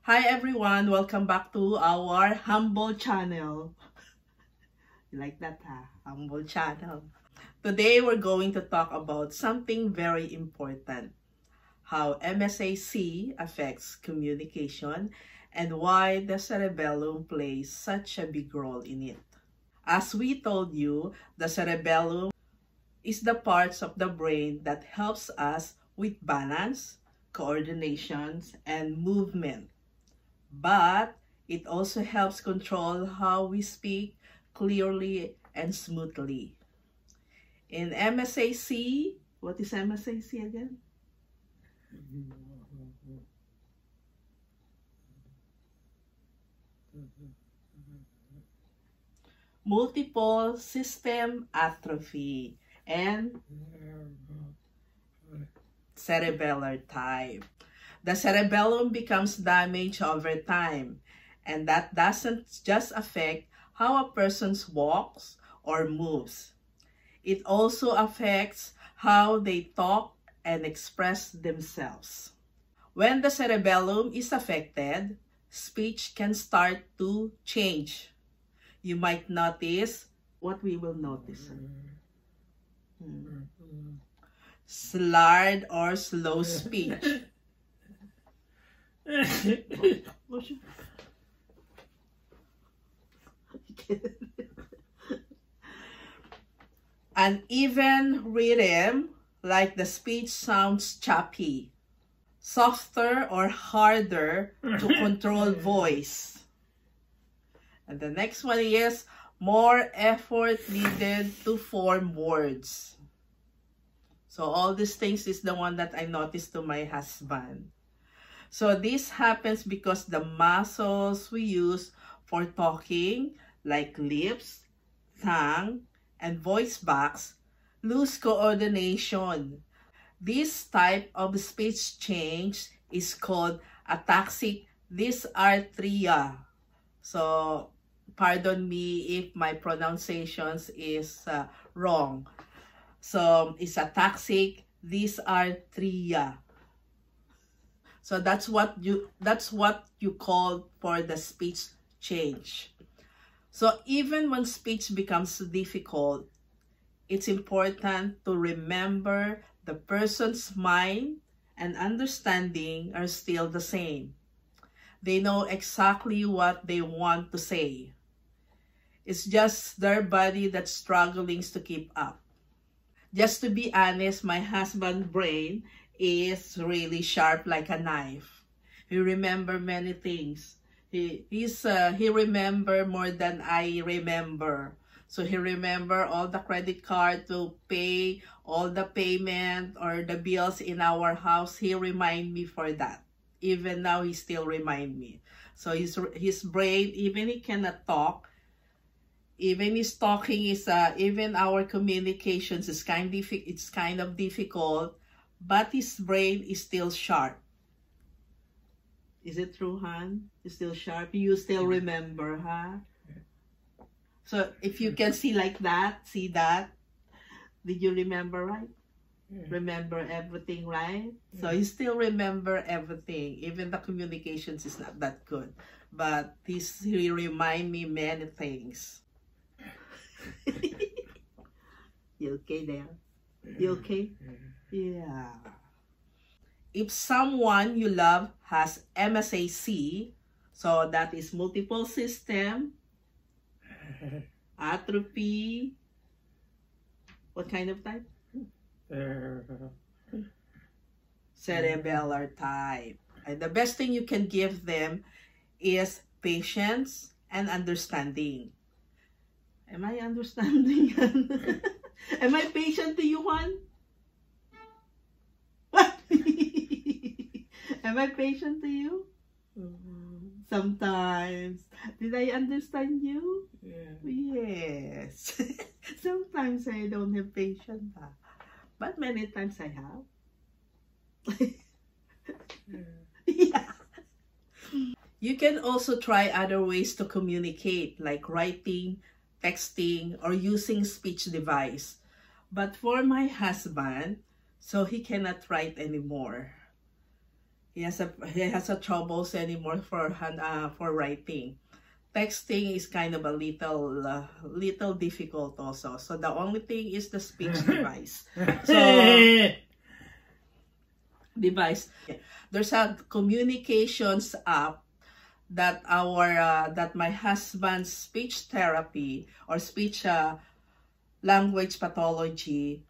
Hi everyone, welcome back to our humble channel. You like that, huh? Humble channel. Today we're going to talk about something very important. How MSAC affects communication and why the cerebellum plays such a big role in it. As we told you, the cerebellum is the parts of the brain that helps us with balance, coordinations, and movement. But it also helps control how we speak clearly and smoothly. In MSAC, what is MSAC again? Multiple system atrophy and cerebellar type. The cerebellum becomes damaged over time, and that doesn't just affect how a person walks or moves. It also affects how they talk and express themselves. When the cerebellum is affected, speech can start to change. You might notice what we will notice. Slurred or slow speech. Uneven rhythm, like the speech sounds choppy. Softer or harder to control voice. And the next one is more effort needed to form words. So all these things is the one that I noticed to my husband. So this happens because the muscles we use for talking, like lips, tongue, and voice box, lose coordination. This type of speech change is called ataxic dysarthria. So pardon me if my pronunciations is wrong. So it's ataxic dysarthria. So that's what you call for the speech change. So even when speech becomes difficult, it's important to remember the person's mind and understanding are still the same. They know exactly what they want to say. It's just their body that's struggling to keep up. Just to be honest, my husband's brain is really sharp like a knife. He remembers many things. He remember more than I remember. So he remember all the credit card to pay all the payment or the bills in our house. He remind me for that. Even now, he still remind me. So his brain, even he cannot talk, even his talking is even our communications is kind of difficult, but his brain is still sharp. Is it true, Han? It's still sharp. You still remember, huh? So if you can see like that, see that. Did you remember, right? Remember everything, right? So you still remember everything. Even the communications is not that good, but he remind me many things. You okay there? You okay? Yeah. If someone you love has MSAC, so that is multiple system atrophy. What kind of type? Cerebellar type. And the best thing you can give them is patience and understanding. Am I understanding? Am I patient to you, Juan? What? Am I patient to you? Sometimes. Did I understand you? Yeah. Yes. Sometimes I don't have patience, but many times I have. Yeah. You can also try other ways to communicate, like writing, texting, or using speech device. But for my husband, so he cannot write anymore. he has a troubles anymore for writing. Texting is kind of a little difficult also. So the only thing is the speech device. So there's a communications app that that my husband's speech therapy or speech language pathology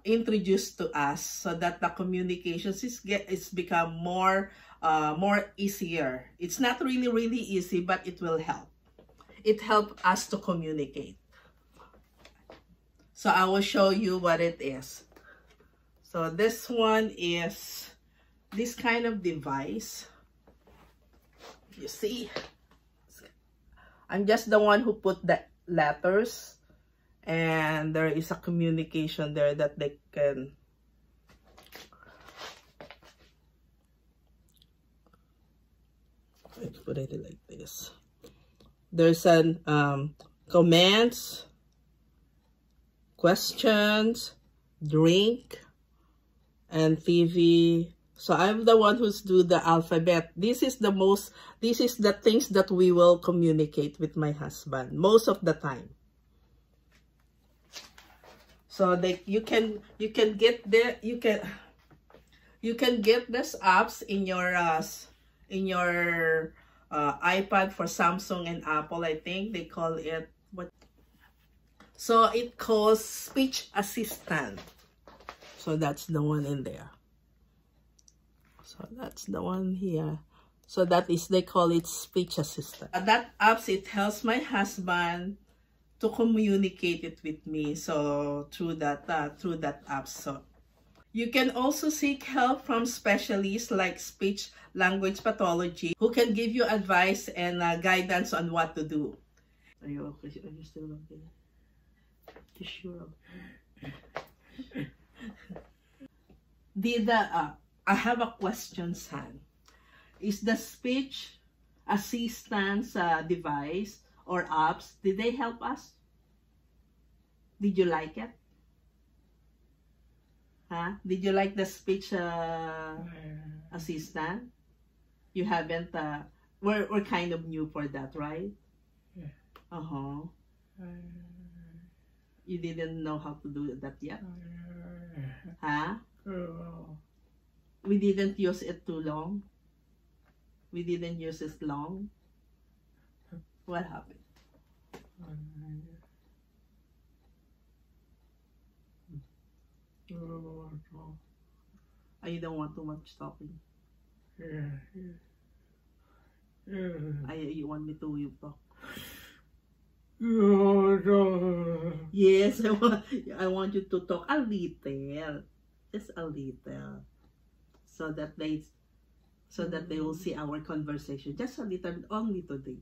introduced to us, so that the communications is become more easier. It's not really easy, but it will help. It helps us to communicate. So I will show you what it is. So this one is this kind of device. You see, I'm just the one who put the letters, and there is a communication there that they can. Let's put it like this. There's an comments, questions, drink, and TV. So I'm the one who's do the alphabet. This is the things that we will communicate with my husband most of the time. So you can get this apps in your iPad for Samsung and Apple. I think they call it what. So it calls speech assistant. So that's the one in there. So that's the one here. So they call it speech assistant. That apps, it helps my husband to communicate it with me. So through that app. So you can also seek help from specialists like speech language pathology, who can give you advice and guidance on what to do. Are you okay? Are you still okay? You sure? I have a question, San. Is the speech assistance device or apps, did they help us? Did you like it? Huh? Did you like the speech assistant? You haven't, we're kind of new for that, right? Yeah. You didn't know how to do that yet? Huh? We didn't use it too long? We didn't use it long? What happened? You don't want too much talking? You want me to talk? Yes, I want you to talk a little. Just a little. So that they will see our conversation. Just a little, only today.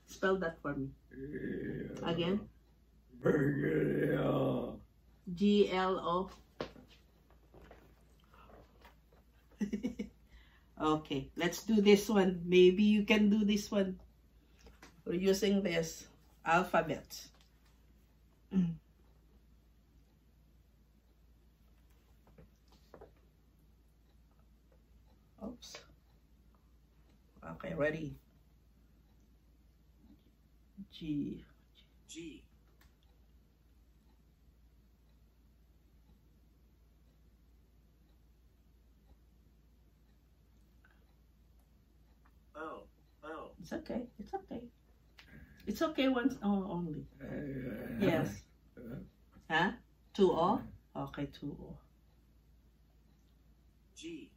Spell that for me. Again? GLO. Okay, let's do this one. Maybe you can do this one. We're using this alphabet. Oops. Okay, ready. G. Oh. It's okay. It's okay. It's okay once only. Yes. Huh? 2-0? Okay, 2-0. G.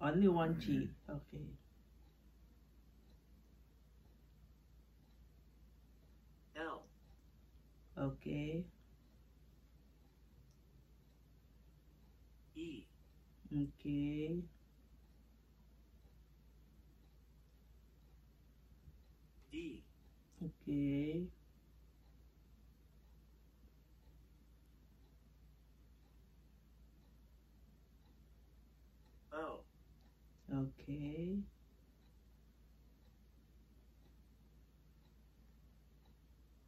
Only one G. Okay. L. Okay. E. Okay. D. Okay. O. Okay.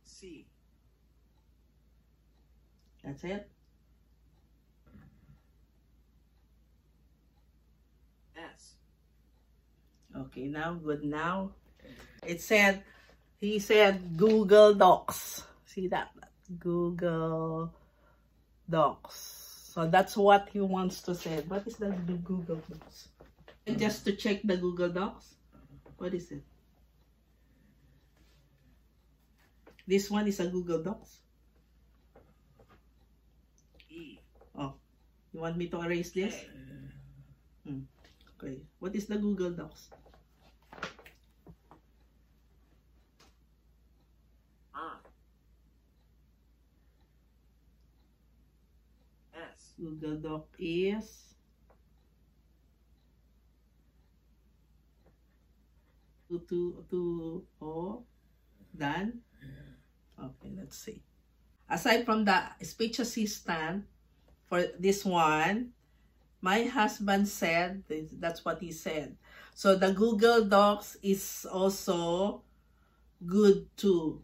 C. That's it? S. Okay, now good now. He said Google Docs. See that? Google Docs. So that's what he wants to say. What is the Google Docs? And just to check the Google Docs. What is it? This one is a Google Docs. E. Oh, you want me to erase this? Okay. What is the Google Docs? S. Google Doc is done. Okay, let's see. Aside from the speech assistant, for this one, my husband said, that's what he said. So the Google Docs is also good too,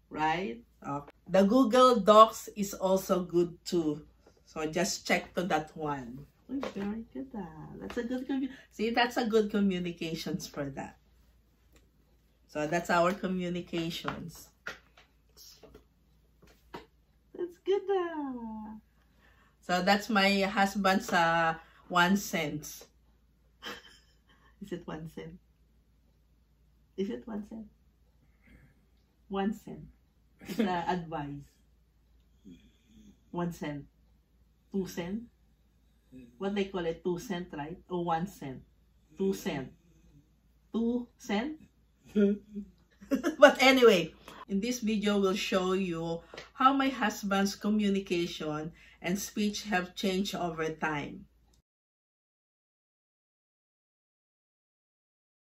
right? Okay. The Google Docs is also good too. So just check to that one. Oh, very good. That's a good that's a good communications for that. So that's our communications. That's good. So that's my husband's 1 cent. Is it 1 cent? Is it 1 cent? 1 cent. It's advice. 1 cent. 2 cent. What they call it? 2 cent, right? Or 1 cent. 2 cent. 2 cent? But anyway, in this video, we'll show you how my husband's communication and speech have changed over time.